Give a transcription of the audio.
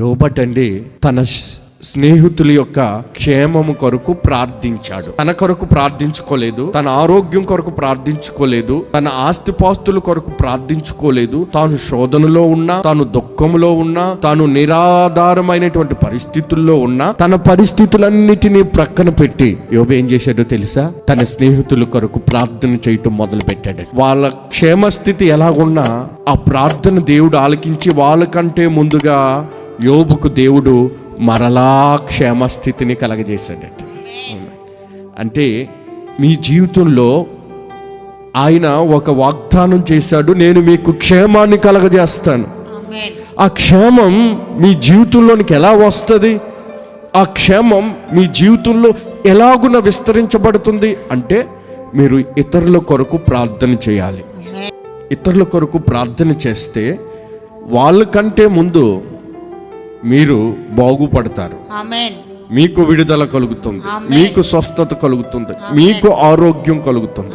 యోబటండి తన స్నేహితుల యొక్క క్షేమము కొరకు ప్రార్థించాడు. తన కొరకు ప్రార్థించుకోలేదు, తన ఆరోగ్యం కొరకు ప్రార్థించుకోలేదు, తన ఆస్తిపాస్తుల కొరకు ప్రార్థించుకోలేదు. తాను శోధనలో ఉన్నా, తాను దుఃఖంలో ఉన్నా, తాను నిరాధారమైనటువంటి పరిస్థితుల్లో ఉన్నా, తన పరిస్థితులన్నిటినీ ప్రక్కన పెట్టి యోబు ఏం చేశాడో తెలుసా? తన స్నేహితుల కొరకు ప్రార్థన చేయటం మొదలు పెట్టాడు. వాళ్ళ క్షేమస్థితి ఎలాగున్నా ఆ ప్రార్థన దేవుడు ఆలకించి వాళ్ళకంటే ముందుగా యోబుకు దేవుడు మరలా క్షేమస్థితిని కలగజేశాడట. అంటే మీ జీవితంలో ఆయన ఒక వాగ్దానం చేశాడు, నేను మీకు క్షేమాన్ని కలగజేస్తాను. ఆ క్షేమం మీ జీవితంలోనికి ఎలా వస్తుంది? ఆ క్షేమం మీ జీవితంలో ఎలాగున విస్తరించబడుతుంది అంటే మీరు ఇతరుల కొరకు ప్రార్థన చేయాలి. ఇతరుల కొరకు ప్రార్థన చేస్తే వాళ్ళకంటే ముందు మీరు బాగుపడతారు. మీకు విడుదల కలుగుతుంది, మీకు స్వస్థత కలుగుతుంది, మీకు ఆరోగ్యం కలుగుతుంది.